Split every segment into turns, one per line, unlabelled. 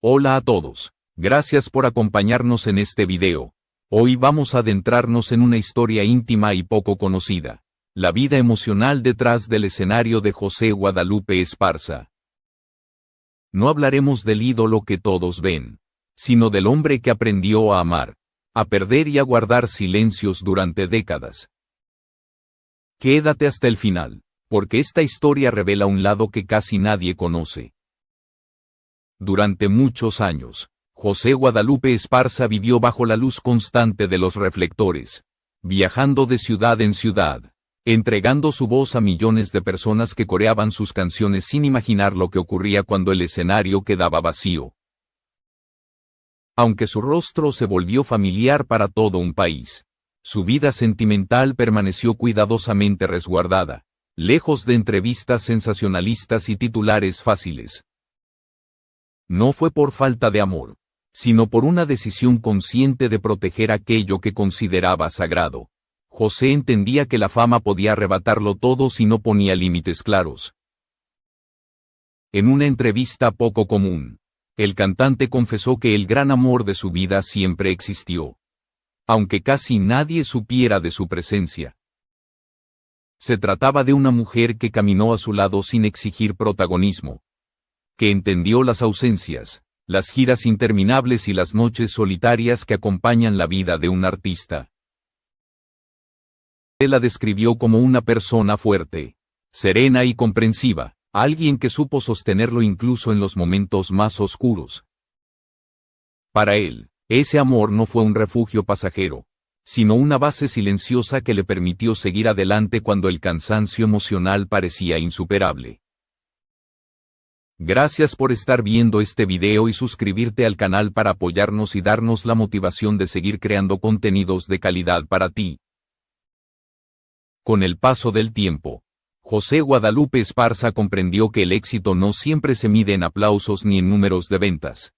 Hola a todos. Gracias por acompañarnos en este video. Hoy vamos a adentrarnos en una historia íntima y poco conocida. La vida emocional detrás del escenario de José Guadalupe Esparza. No hablaremos del ídolo que todos ven, sino del hombre que aprendió a amar, a perder y a guardar silencios durante décadas. Quédate hasta el final, porque esta historia revela un lado que casi nadie conoce. Durante muchos años, José Guadalupe Esparza vivió bajo la luz constante de los reflectores, viajando de ciudad en ciudad, entregando su voz a millones de personas que coreaban sus canciones sin imaginar lo que ocurría cuando el escenario quedaba vacío. Aunque su rostro se volvió familiar para todo un país, su vida sentimental permaneció cuidadosamente resguardada, lejos de entrevistas sensacionalistas y titulares fáciles. No fue por falta de amor, sino por una decisión consciente de proteger aquello que consideraba sagrado. José entendía que la fama podía arrebatarlo todo si no ponía límites claros. En una entrevista poco común, el cantante confesó que el gran amor de su vida siempre existió, aunque casi nadie supiera de su presencia. Se trataba de una mujer que caminó a su lado sin exigir protagonismo, que entendió las ausencias, las giras interminables y las noches solitarias que acompañan la vida de un artista. Él la describió como una persona fuerte, serena y comprensiva, alguien que supo sostenerlo incluso en los momentos más oscuros. Para él, ese amor no fue un refugio pasajero, sino una base silenciosa que le permitió seguir adelante cuando el cansancio emocional parecía insuperable. Gracias por estar viendo este video y suscribirte al canal para apoyarnos y darnos la motivación de seguir creando contenidos de calidad para ti. Con el paso del tiempo, José Guadalupe Esparza comprendió que el éxito no siempre se mide en aplausos ni en números de ventas.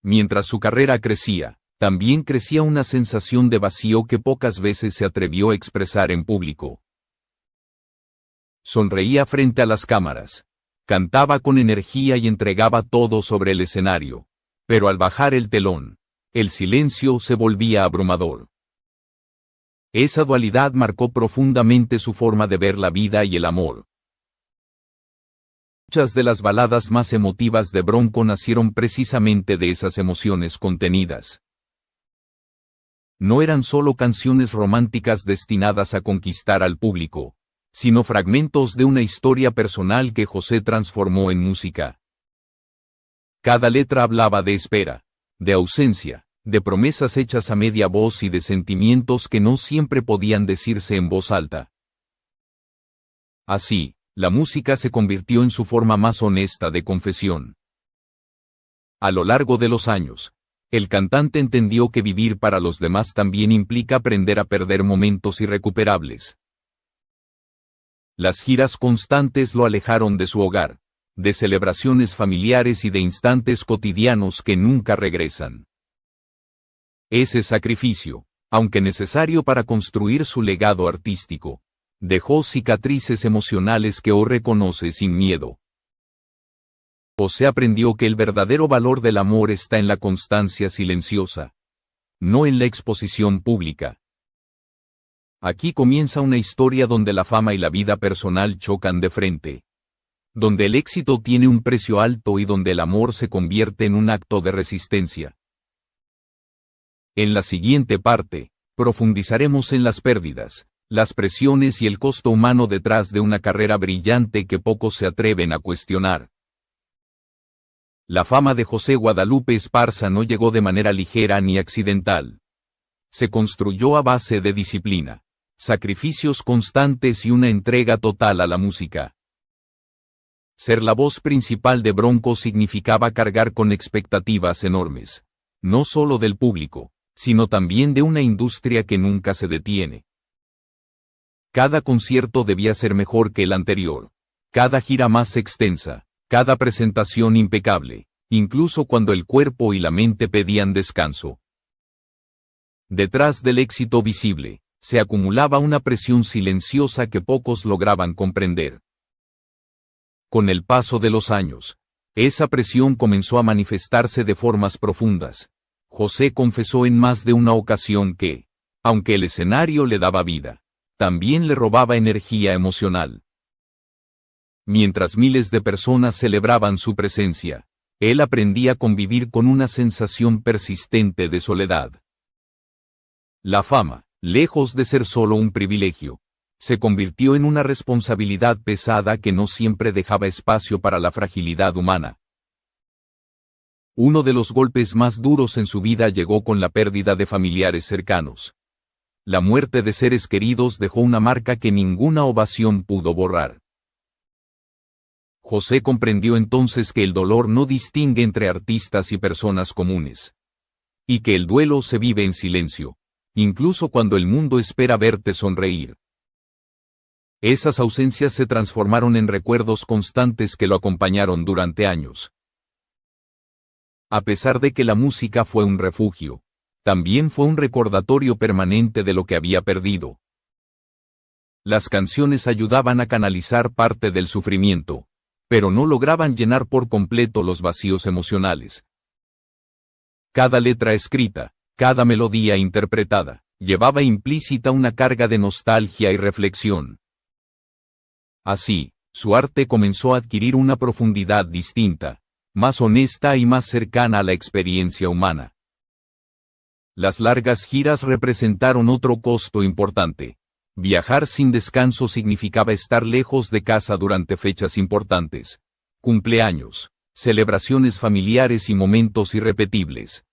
Mientras su carrera crecía, también crecía una sensación de vacío que pocas veces se atrevió a expresar en público. Sonreía frente a las cámaras, cantaba con energía y entregaba todo sobre el escenario, pero al bajar el telón, el silencio se volvía abrumador. Esa dualidad marcó profundamente su forma de ver la vida y el amor. Muchas de las baladas más emotivas de Bronco nacieron precisamente de esas emociones contenidas. No eran solo canciones románticas destinadas a conquistar al público, sino fragmentos de una historia personal que José transformó en música. Cada letra hablaba de espera, de ausencia, de promesas hechas a media voz y de sentimientos que no siempre podían decirse en voz alta. Así, la música se convirtió en su forma más honesta de confesión. A lo largo de los años, el cantante entendió que vivir para los demás también implica aprender a perder momentos irrecuperables. Las giras constantes lo alejaron de su hogar, de celebraciones familiares y de instantes cotidianos que nunca regresan. Ese sacrificio, aunque necesario para construir su legado artístico, dejó cicatrices emocionales que hoy reconoce sin miedo. José aprendió que el verdadero valor del amor está en la constancia silenciosa, no en la exposición pública. Aquí comienza una historia donde la fama y la vida personal chocan de frente, donde el éxito tiene un precio alto y donde el amor se convierte en un acto de resistencia. En la siguiente parte, profundizaremos en las pérdidas, las presiones y el costo humano detrás de una carrera brillante que pocos se atreven a cuestionar. La fama de José Guadalupe Esparza no llegó de manera ligera ni accidental. Se construyó a base de disciplina, sacrificios constantes y una entrega total a la música. Ser la voz principal de Bronco significaba cargar con expectativas enormes, no solo del público, sino también de una industria que nunca se detiene. Cada concierto debía ser mejor que el anterior, cada gira más extensa, cada presentación impecable, incluso cuando el cuerpo y la mente pedían descanso. Detrás del éxito visible, se acumulaba una presión silenciosa que pocos lograban comprender. Con el paso de los años, Esa presión comenzó a manifestarse de formas profundas. José confesó en más de una ocasión que, aunque el escenario le daba vida, también le robaba energía emocional. Mientras miles de personas celebraban su presencia, él aprendía a convivir con una sensación persistente de soledad. La fama, lejos de ser solo un privilegio, se convirtió en una responsabilidad pesada que no siempre dejaba espacio para la fragilidad humana. Uno de los golpes más duros en su vida llegó con la pérdida de familiares cercanos. La muerte de seres queridos dejó una marca que ninguna ovación pudo borrar. José comprendió entonces que el dolor no distingue entre artistas y personas comunes. Y que el duelo se vive en silencio, incluso cuando el mundo espera verte sonreír. Esas ausencias se transformaron en recuerdos constantes que lo acompañaron durante años. A pesar de que la música fue un refugio, también fue un recordatorio permanente de lo que había perdido. Las canciones ayudaban a canalizar parte del sufrimiento, pero no lograban llenar por completo los vacíos emocionales. Cada letra escrita, cada melodía interpretada, llevaba implícita una carga de nostalgia y reflexión. Así, su arte comenzó a adquirir una profundidad distinta, más honesta y más cercana a la experiencia humana. Las largas giras representaron otro costo importante. Viajar sin descanso significaba estar lejos de casa durante fechas importantes, cumpleaños, celebraciones familiares y momentos irrepetibles.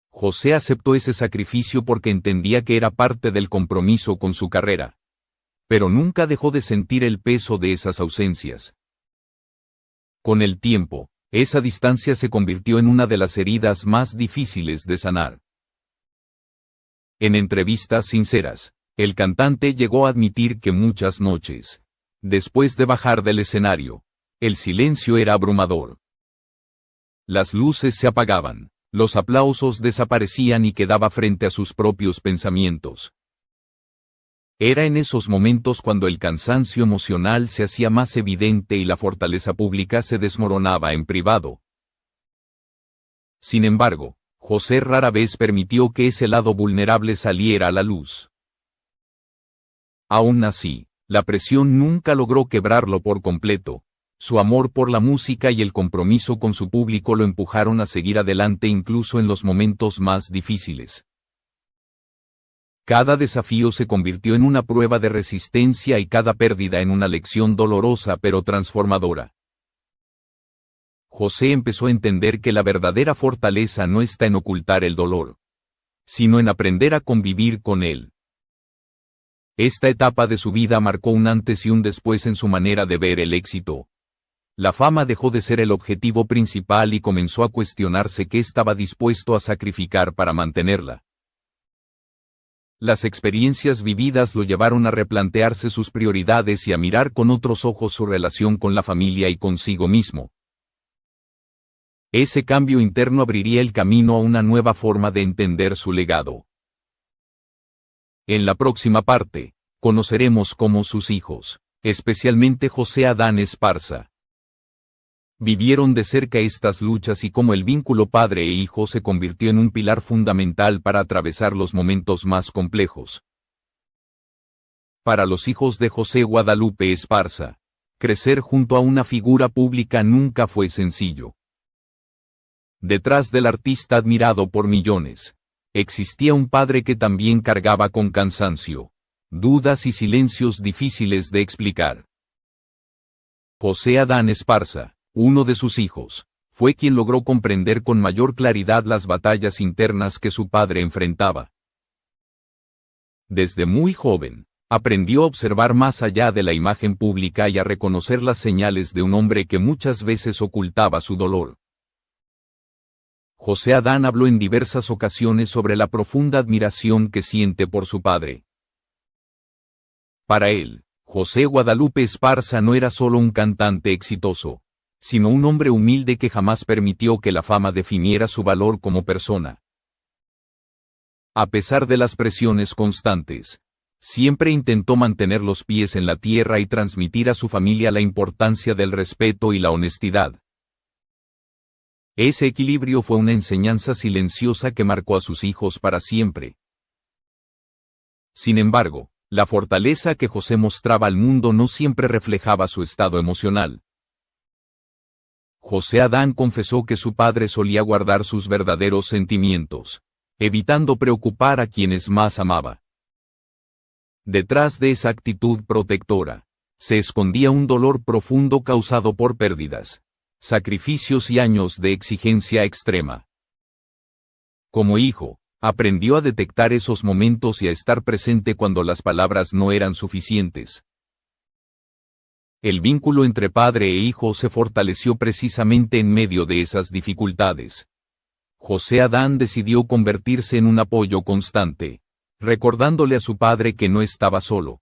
José aceptó ese sacrificio porque entendía que era parte del compromiso con su carrera. Pero nunca dejó de sentir el peso de esas ausencias. Con el tiempo, esa distancia se convirtió en una de las heridas más difíciles de sanar. En entrevistas sinceras, el cantante llegó a admitir que muchas noches, después de bajar del escenario, el silencio era abrumador. Las luces se apagaban, los aplausos desaparecían y quedaba frente a sus propios pensamientos. Era en esos momentos cuando el cansancio emocional se hacía más evidente y la fortaleza pública se desmoronaba en privado. Sin embargo, José rara vez permitió que ese lado vulnerable saliera a la luz. Aún así, la presión nunca logró quebrarlo por completo. Su amor por la música y el compromiso con su público lo empujaron a seguir adelante incluso en los momentos más difíciles. Cada desafío se convirtió en una prueba de resistencia y cada pérdida en una lección dolorosa pero transformadora. José empezó a entender que la verdadera fortaleza no está en ocultar el dolor, sino en aprender a convivir con él. Esta etapa de su vida marcó un antes y un después en su manera de ver el éxito. La fama dejó de ser el objetivo principal y comenzó a cuestionarse qué estaba dispuesto a sacrificar para mantenerla. Las experiencias vividas lo llevaron a replantearse sus prioridades y a mirar con otros ojos su relación con la familia y consigo mismo. Ese cambio interno abriría el camino a una nueva forma de entender su legado. En la próxima parte, conoceremos cómo sus hijos, especialmente José Adán Esparza, vivieron de cerca estas luchas y cómo el vínculo padre e hijo se convirtió en un pilar fundamental para atravesar los momentos más complejos. Para los hijos de José Guadalupe Esparza, crecer junto a una figura pública nunca fue sencillo. Detrás del artista admirado por millones, existía un padre que también cargaba con cansancio, dudas y silencios difíciles de explicar. José Adán Esparza, uno de sus hijos, fue quien logró comprender con mayor claridad las batallas internas que su padre enfrentaba. Desde muy joven, aprendió a observar más allá de la imagen pública y a reconocer las señales de un hombre que muchas veces ocultaba su dolor. José Adán habló en diversas ocasiones sobre la profunda admiración que siente por su padre. Para él, José Guadalupe Esparza no era solo un cantante exitoso, sino un hombre humilde que jamás permitió que la fama definiera su valor como persona. A pesar de las presiones constantes, siempre intentó mantener los pies en la tierra y transmitir a su familia la importancia del respeto y la honestidad. Ese equilibrio fue una enseñanza silenciosa que marcó a sus hijos para siempre. Sin embargo, la fortaleza que José mostraba al mundo no siempre reflejaba su estado emocional. José Adán confesó que su padre solía guardar sus verdaderos sentimientos, evitando preocupar a quienes más amaba. Detrás de esa actitud protectora, se escondía un dolor profundo causado por pérdidas, sacrificios y años de exigencia extrema. Como hijo, aprendió a detectar esos momentos y a estar presente cuando las palabras no eran suficientes. El vínculo entre padre e hijo se fortaleció precisamente en medio de esas dificultades. José Adán decidió convertirse en un apoyo constante, recordándole a su padre que no estaba solo.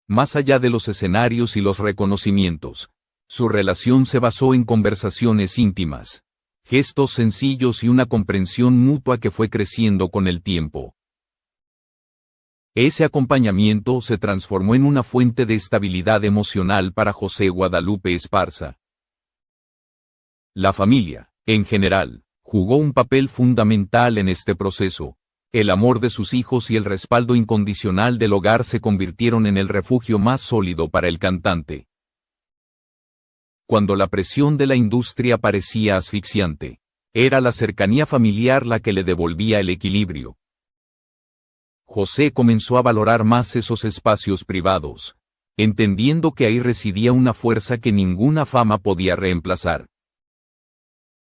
Más allá de los escenarios y los reconocimientos, su relación se basó en conversaciones íntimas, gestos sencillos y una comprensión mutua que fue creciendo con el tiempo. Ese acompañamiento se transformó en una fuente de estabilidad emocional para José Guadalupe Esparza. La familia, en general, jugó un papel fundamental en este proceso. El amor de sus hijos y el respaldo incondicional del hogar se convirtieron en el refugio más sólido para el cantante. Cuando la presión de la industria parecía asfixiante, era la cercanía familiar la que le devolvía el equilibrio. José comenzó a valorar más esos espacios privados, entendiendo que ahí residía una fuerza que ninguna fama podía reemplazar.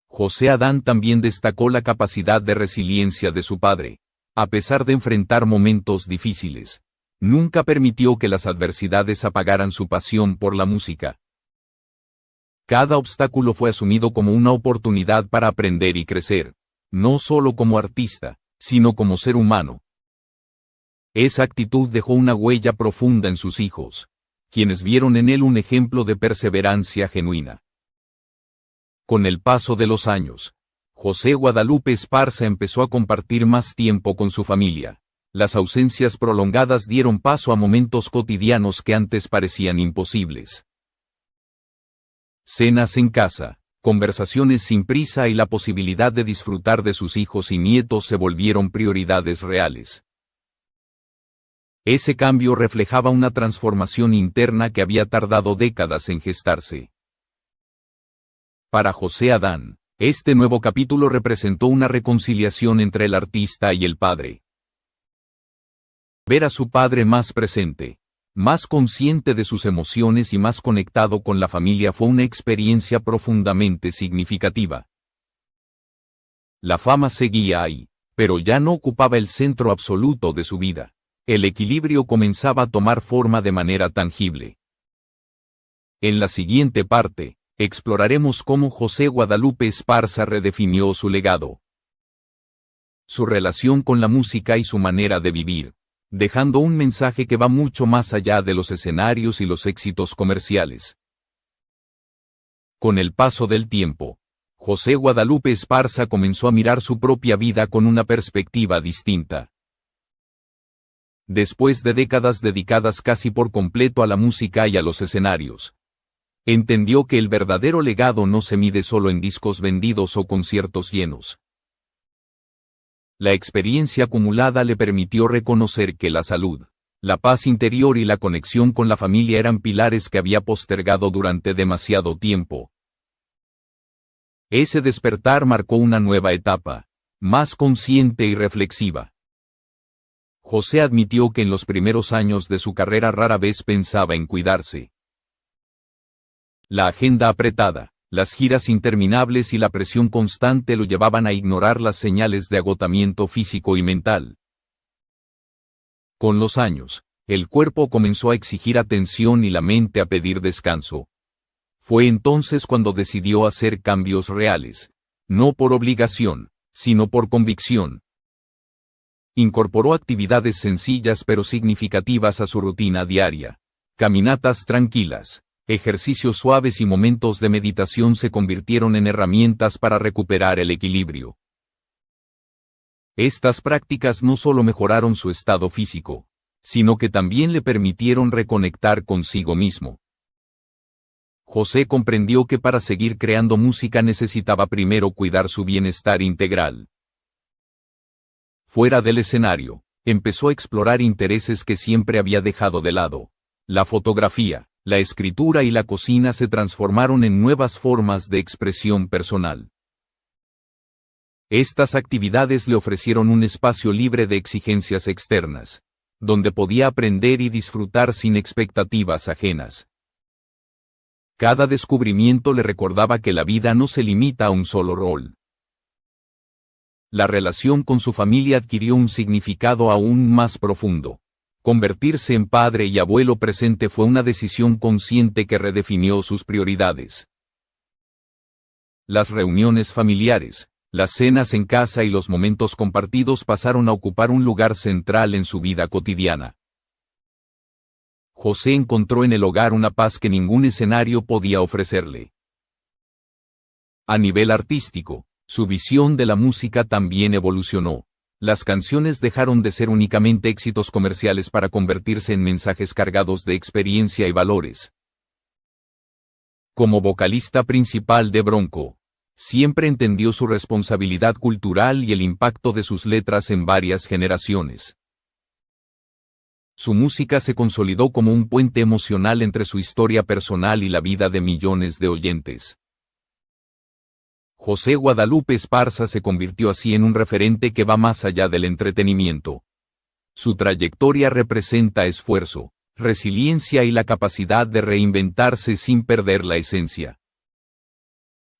José Adán también destacó la capacidad de resiliencia de su padre. A pesar de enfrentar momentos difíciles, nunca permitió que las adversidades apagaran su pasión por la música. Cada obstáculo fue asumido como una oportunidad para aprender y crecer, no solo como artista, sino como ser humano. Esa actitud dejó una huella profunda en sus hijos, quienes vieron en él un ejemplo de perseverancia genuina. Con el paso de los años, José Guadalupe Esparza empezó a compartir más tiempo con su familia. Las ausencias prolongadas dieron paso a momentos cotidianos que antes parecían imposibles. Cenas en casa, conversaciones sin prisa y la posibilidad de disfrutar de sus hijos y nietos se volvieron prioridades reales. Ese cambio reflejaba una transformación interna que había tardado décadas en gestarse. Para José Adán, este nuevo capítulo representó una reconciliación entre el artista y el padre. Ver a su padre más presente, más consciente de sus emociones y más conectado con la familia fue una experiencia profundamente significativa. La fama seguía ahí, pero ya no ocupaba el centro absoluto de su vida. El equilibrio comenzaba a tomar forma de manera tangible. En la siguiente parte, exploraremos cómo José Guadalupe Esparza redefinió su legado, su relación con la música y su manera de vivir, dejando un mensaje que va mucho más allá de los escenarios y los éxitos comerciales. Con el paso del tiempo, José Guadalupe Esparza comenzó a mirar su propia vida con una perspectiva distinta. Después de décadas dedicadas casi por completo a la música y a los escenarios, entendió que el verdadero legado no se mide solo en discos vendidos o conciertos llenos. La experiencia acumulada le permitió reconocer que la salud, la paz interior y la conexión con la familia eran pilares que había postergado durante demasiado tiempo. Ese despertar marcó una nueva etapa, más consciente y reflexiva. José admitió que en los primeros años de su carrera rara vez pensaba en cuidarse. La agenda apretada, las giras interminables y la presión constante lo llevaban a ignorar las señales de agotamiento físico y mental. Con los años, el cuerpo comenzó a exigir atención y la mente a pedir descanso. Fue entonces cuando decidió hacer cambios reales, no por obligación, sino por convicción. Incorporó actividades sencillas pero significativas a su rutina diaria. Caminatas tranquilas, ejercicios suaves y momentos de meditación se convirtieron en herramientas para recuperar el equilibrio. Estas prácticas no solo mejoraron su estado físico, sino que también le permitieron reconectar consigo mismo. José comprendió que para seguir creando música necesitaba primero cuidar su bienestar integral. Fuera del escenario, empezó a explorar intereses que siempre había dejado de lado. La fotografía, la escritura y la cocina se transformaron en nuevas formas de expresión personal. Estas actividades le ofrecieron un espacio libre de exigencias externas, donde podía aprender y disfrutar sin expectativas ajenas. Cada descubrimiento le recordaba que la vida no se limita a un solo rol. La relación con su familia adquirió un significado aún más profundo. Convertirse en padre y abuelo presente fue una decisión consciente que redefinió sus prioridades. Las reuniones familiares, las cenas en casa y los momentos compartidos pasaron a ocupar un lugar central en su vida cotidiana. José encontró en el hogar una paz que ningún escenario podía ofrecerle. A nivel artístico, su visión de la música también evolucionó. Las canciones dejaron de ser únicamente éxitos comerciales para convertirse en mensajes cargados de experiencia y valores. Como vocalista principal de Bronco, siempre entendió su responsabilidad cultural y el impacto de sus letras en varias generaciones. Su música se consolidó como un puente emocional entre su historia personal y la vida de millones de oyentes. José Guadalupe Esparza se convirtió así en un referente que va más allá del entretenimiento. Su trayectoria representa esfuerzo, resiliencia y la capacidad de reinventarse sin perder la esencia.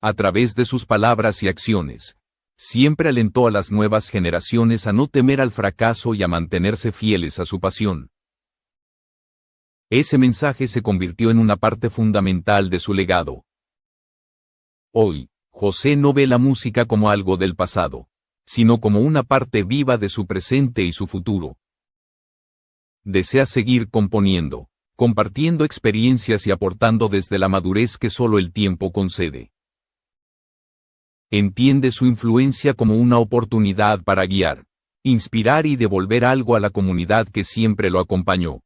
A través de sus palabras y acciones, siempre alentó a las nuevas generaciones a no temer al fracaso y a mantenerse fieles a su pasión. Ese mensaje se convirtió en una parte fundamental de su legado. Hoy, José no ve la música como algo del pasado, sino como una parte viva de su presente y su futuro. Desea seguir componiendo, compartiendo experiencias y aportando desde la madurez que solo el tiempo concede. Entiende su influencia como una oportunidad para guiar, inspirar y devolver algo a la comunidad que siempre lo acompañó.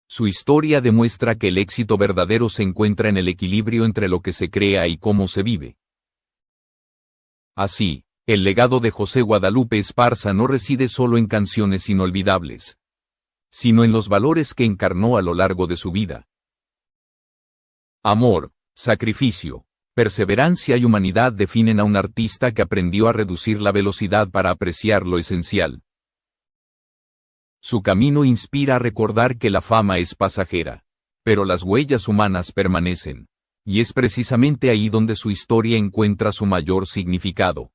Su historia demuestra que el éxito verdadero se encuentra en el equilibrio entre lo que se crea y cómo se vive. Así, el legado de José Guadalupe Esparza no reside solo en canciones inolvidables, sino en los valores que encarnó a lo largo de su vida. Amor, sacrificio, perseverancia y humanidad definen a un artista que aprendió a reducir la velocidad para apreciar lo esencial. Su camino inspira a recordar que la fama es pasajera, pero las huellas humanas permanecen, y es precisamente ahí donde su historia encuentra su mayor significado.